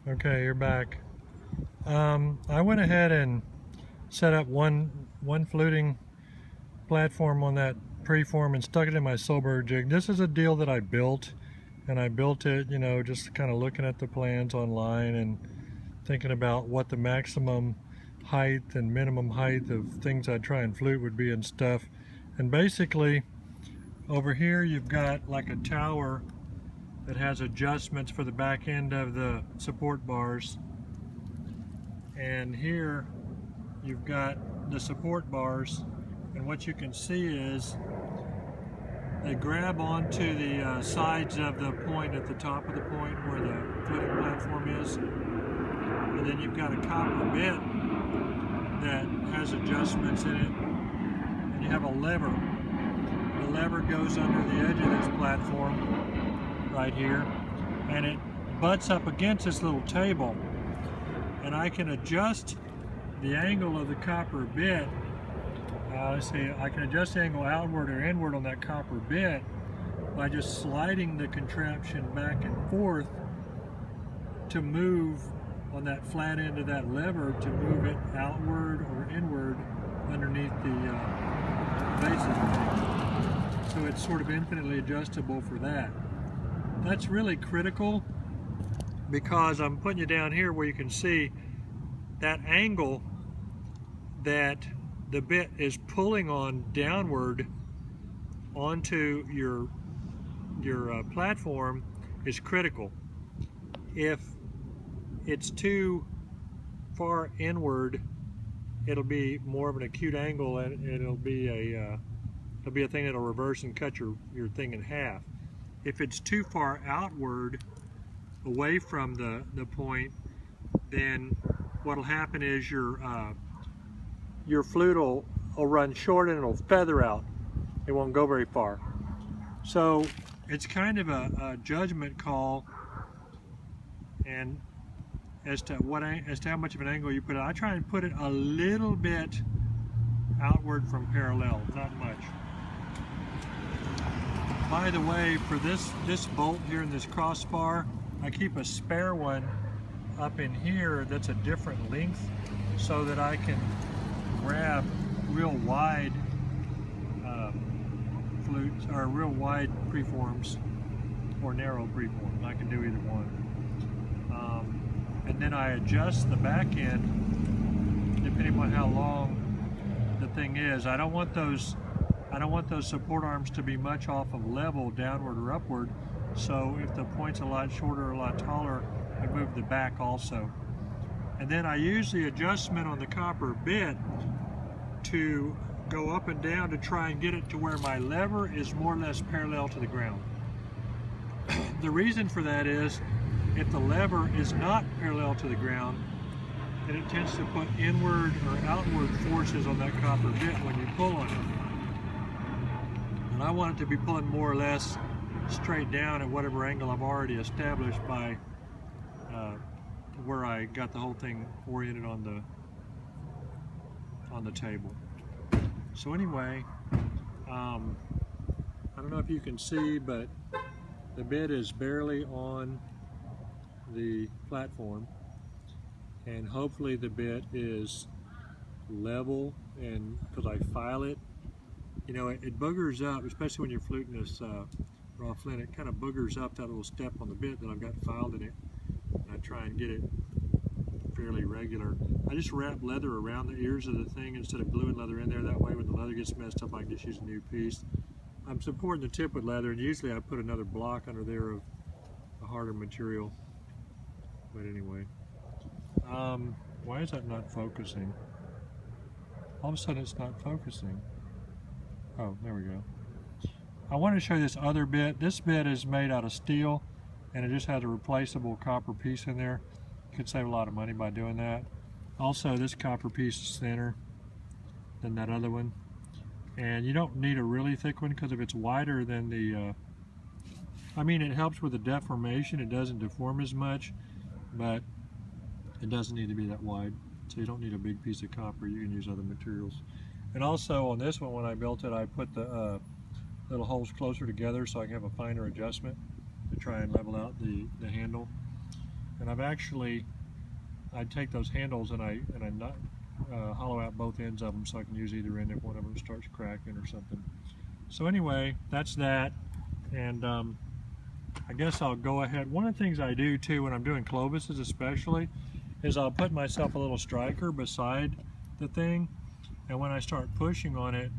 Okay, you're back. I went ahead and set up one fluting platform on that preform and stuck it in my sollberger jig. This is a deal that I built, and I built it, you know, just kind of looking at the plans online and thinking about what the maximum height and minimum height of things I'd try and flute would be and stuff. And basically, over here you've got like a tower that has adjustments for the back end of the support bars, and here you've got the support bars, and what you can see is they grab onto the sides of the point at the top of the point where the fluting platform is, and then you've got a copper bit that has adjustments in it, and you have a lever. The lever goes under the edge of this platform right here, and it butts up against this little table, and I can adjust the angle of the copper bit. Let's see, I can adjust the angle outward or inward on that copper bit by just sliding the contraption back and forth to move on that flat end of that lever, to move it outward or inward underneath the base of the thing. So it's sort of infinitely adjustable for that. That's really critical because I'm putting you down here where you can see that angle that the bit is pulling on downward onto your platform is critical. If it's too far inward, it'll be more of an acute angle, and it'll be a thing that'll reverse and cut your thing in half. If it's too far outward, away from the point, then what'll happen is your flute will run short and it'll feather out. It won't go very far. So it's kind of a judgment call, and as to how much of an angle you put it. I try and put it a little bit outward from parallel, not much. By the way, for this bolt here in this crossbar, I keep a spare one up in here that's a different length, so that I can grab real wide flutes, or real wide preforms, or narrow preforms. I can do either one. And then I adjust the back end depending on how long the thing is. I don't want those support arms to be much off of level, downward or upward. So if the point's a lot shorter or a lot taller, I move the back also. And then I use the adjustment on the copper bit to go up and down to try and get it to where my lever is more or less parallel to the ground. The reason for that is, if the lever is not parallel to the ground, then it tends to put inward or outward forces on that copper bit when you pull on it. And I want it to be pulling more or less straight down at whatever angle I've already established by where I got the whole thing oriented on the table. So anyway, I don't know if you can see, but the bit is barely on the platform, and hopefully the bit is level, and because I file it, you know, it boogers up, especially when you're fluting this raw flint. It kind of boogers up that little step on the bit that I've got filed in it, and I try and get it fairly regular. I just wrap leather around the ears of the thing instead of gluing leather in there. That way when the leather gets messed up, I can just use a new piece. I'm supporting the tip with leather, and usually I put another block under there of a harder material. But anyway, why is that not focusing? All of a sudden it's not focusing. Oh, there we go. I wanted to show you this other bit. This bit is made out of steel, and it just has a replaceable copper piece in there. You could save a lot of money by doing that. Also, this copper piece is thinner than that other one. And you don't need a really thick one, because if it's wider than the, I mean, it helps with the deformation. It doesn't deform as much, but it doesn't need to be that wide. So you don't need a big piece of copper. You can use other materials. And also on this one, when I built it, I put the little holes closer together so I can have a finer adjustment to try and level out the handle. And And I take those handles and I hollow out both ends of them so I can use either end if one of them starts cracking or something. So anyway, that's that. And I guess I'll go ahead. One of the things I do too when I'm doing Clovises especially is I'll put myself a little striker beside the thing, and when I start pushing on it,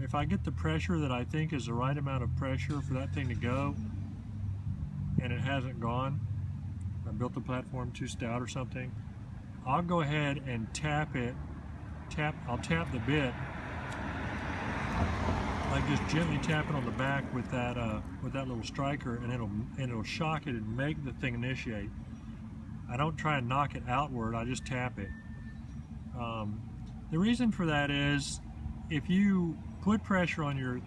if I get the pressure that I think is the right amount of pressure for that thing to go and it hasn't gone, I built the platform too stout or something, I'll go ahead and tap it. I'll tap the bit, like just gently tap it on the back with that little striker, and it'll shock it and make the thing initiate. I don't try and knock it outward, I just tap it. The reason for that is if you put pressure on your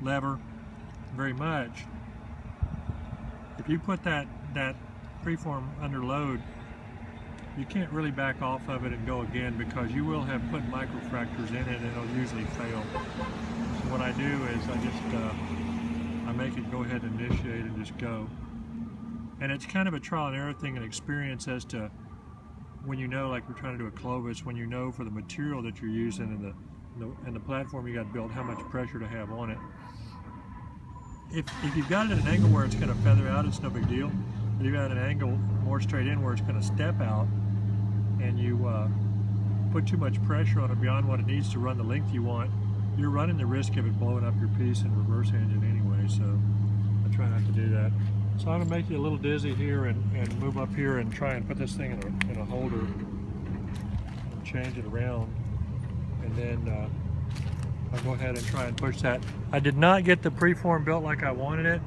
lever very much, if you put that preform under load, you can't really back off of it and go again, because you will have put microfractures in it and it'll usually fail. So what I do is I make it go ahead and initiate and just go. And it's kind of a trial and error thing, an experience as to when you know, like we're trying to do a Clovis, when you know for the material that you're using and the platform you got built, how much pressure to have on it. If you've got it at an angle where it's going to feather out, it's no big deal. But if you've got an angle more straight in where it's going to step out, and you put too much pressure on it beyond what it needs to run the length you want, you're running the risk of it blowing up your piece in reverse engine anyway, so I try not to do that. So I'm going to make you a little dizzy here and move up here and try and put this thing in a holder and change it around, and then I'll go ahead and try and push that. I did not get the preform built like I wanted it,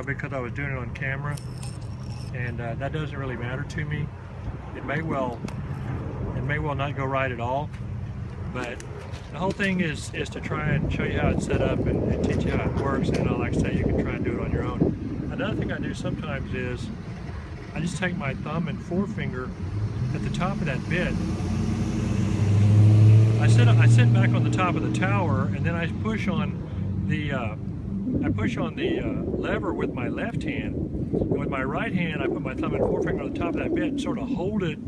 because I was doing it on camera, and that doesn't really matter to me. It may well not go right at all, but the whole thing is to try and show you how it's set up and teach you how it works, and like I say, you can try and do it on your own. Another thing I do sometimes is I just take my thumb and forefinger at the top of that bit. I sit back on the top of the tower, and then I push on the lever with my left hand. And with my right hand, I put my thumb and forefinger on the top of that bit and sort of hold it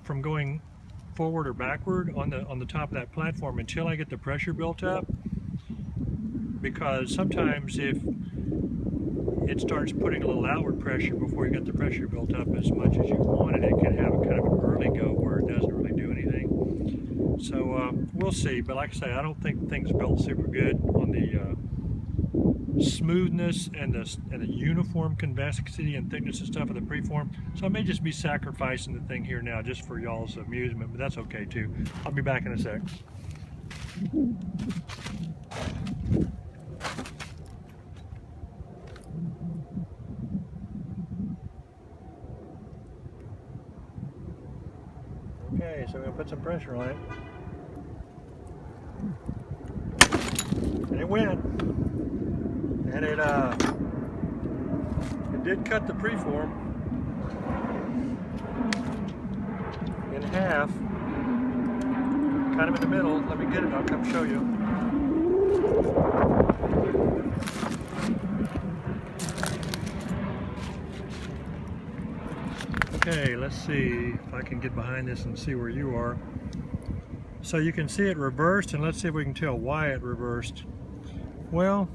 from going forward or backward on the top of that platform until I get the pressure built up. Because sometimes if it starts putting a little outward pressure before you get the pressure built up as much as you wanted, it can have a kind of an early go where it doesn't really do anything. So we'll see, but like I say, I don't think things built super good on the smoothness and the uniform convexity and thickness and stuff of the preform. So I may just be sacrificing the thing here now just for y'all's amusement, but that's okay too. I'll be back in a sec. Okay, so we're going to put some pressure on it. And it went. And it did cut the preform in half. Kind of in the middle. Let me get it, I'll come show you. Okay, let's see if I can get behind this and see where you are. So you can see it reversed, and let's see if we can tell why it reversed. Well,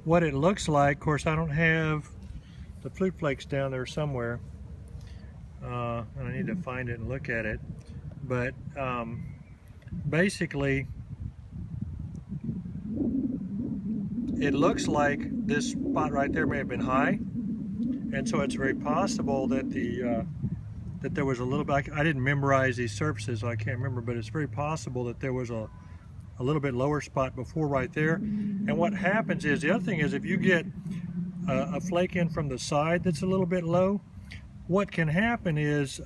what it looks like, of course I don't have the flute flakes down there somewhere, and I need to find it and look at it, but basically it looks like this spot right there may have been high, and so it's very possible that that there was a little bit, I didn't memorize these surfaces, so I can't remember, but it's very possible that there was a little bit lower spot before right there. And what happens is, the other thing is, if you get a flake in from the side that's a little bit low, what can happen is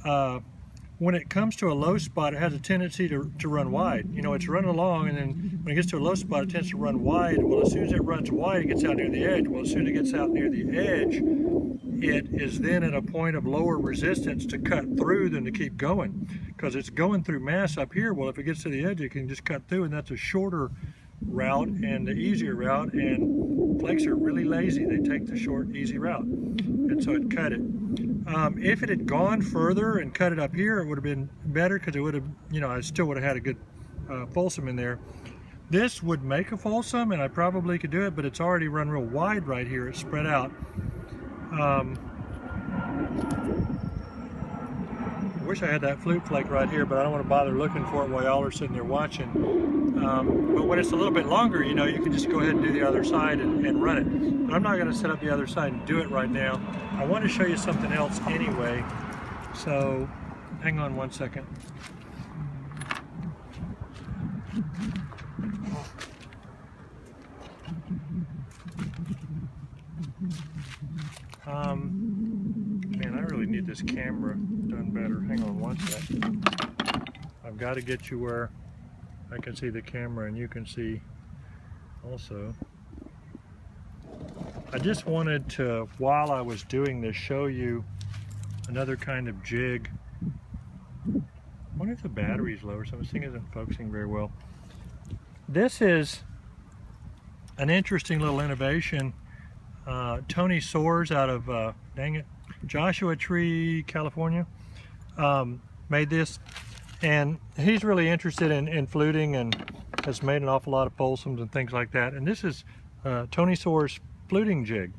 when it comes to a low spot, it has a tendency to run wide. It's running along, and then when it gets to a low spot, it tends to run wide. Well, as soon as it runs wide, it gets out near the edge. Well, as soon as it gets out near the edge, it is then at a point of lower resistance to cut through than to keep going, because it's going through mass up here. Well, if it gets to the edge, it can just cut through, and that's a shorter route and the easier route, and flakes are really lazy. They take the short, easy route, and so it cut it. If it had gone further and cut it up here, it would have been better, because it would have, you know, I still would have had a good fulsome in there. This would make a fulsome, and I probably could do it, but it's already run real wide right here. It's spread out. I wish I had that flute flake right here, but I don't want to bother looking for it while y'all are sitting there watching. But when it's a little bit longer, you know, you can just go ahead and do the other side and run it. But I'm not going to set up the other side and do it right now. I want to show you something else anyway. So hang on one second. Man, I really need this camera done better. Hang on one second. I've got to get you where I can see the camera and you can see also. I just wanted to, while I was doing this, show you another kind of jig. I wonder if the battery's low or something. This thing isn't focusing very well. This is an interesting little innovation. Tony Soares out of, dang it, Joshua Tree, California, made this, and he's really interested in fluting and has made an awful lot of fulsomes and things like that. And this is Tony Soares' fluting jig,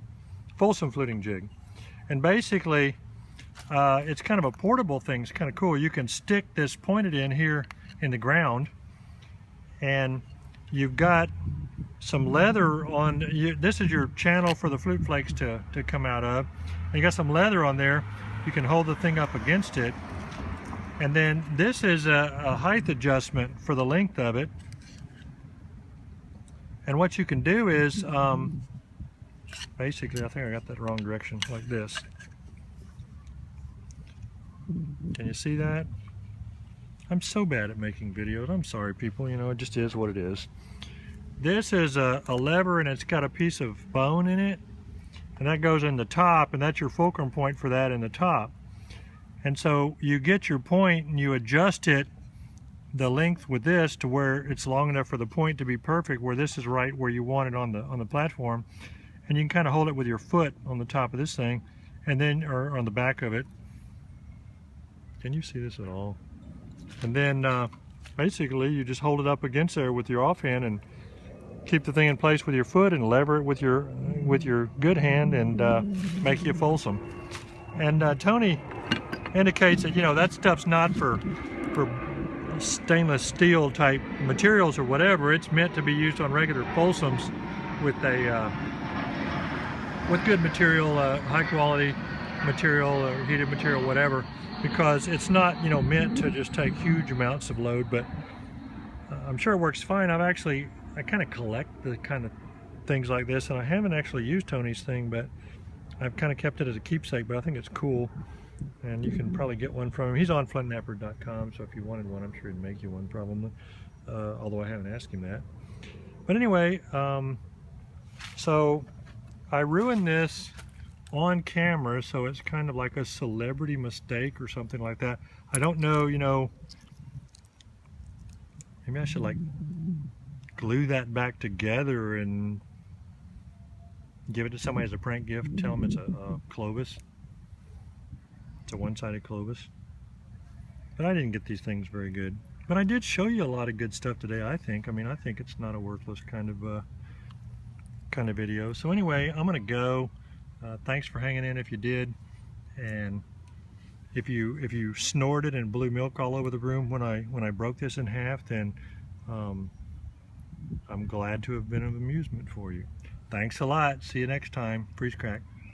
fulsome fluting jig. And basically, it's kind of a portable thing. It's kind of cool. You can stick this pointed in here in the ground, and you've got some leather on, this is your channel for the flute flakes to come out of. And you got some leather on there. You can hold the thing up against it. And then this is a height adjustment for the length of it. And what you can do is, basically, I think I got that wrong direction, like this. Can you see that? I'm so bad at making videos. I'm sorry, people. You know, it just is what it is. This is a lever, and it's got a piece of bone in it, and that goes in the top, and that's your fulcrum point for that in the top. And so you get your point and you adjust it, the length with this, to where it's long enough for the point to be perfect, where this is right where you want it on the platform. And you can kind of hold it with your foot on the top of this thing, and then, or on the back of it. Can you see this at all? And then basically you just hold it up against there with your offhand and keep the thing in place with your foot, and lever it with your good hand, and make you fulsome. And Tony indicates that, you know, that stuff's not for stainless steel type materials or whatever. It's meant to be used on regular fulsomes with a with good material, high quality material, or heated material, whatever, because it's not, you know, meant to just take huge amounts of load. But I'm sure it works fine. I kind of collect the kind of things like this, and I haven't actually used Tony's thing, but I've kind of kept it as a keepsake. But I think it's cool, and you can probably get one from him. He's on flintknapping.com, so if you wanted one, I'm sure he'd make you one probably, although I haven't asked him that. But anyway, so I ruined this on camera, so it's kind of like a celebrity mistake or something like that. I don't know, you know, maybe I should like glue that back together and give it to somebody as a prank gift. Tell them it's a Clovis. It's a one-sided Clovis. But I didn't get these things very good. But I did show you a lot of good stuff today, I think. I mean, I think it's not a worthless kind of video. So anyway, I'm gonna go. Thanks for hanging in if you did. And if you snorted and blew milk all over the room when I broke this in half, then I'm glad to have been of amusement for you. Thanks a lot. See you next time. Freeze crack.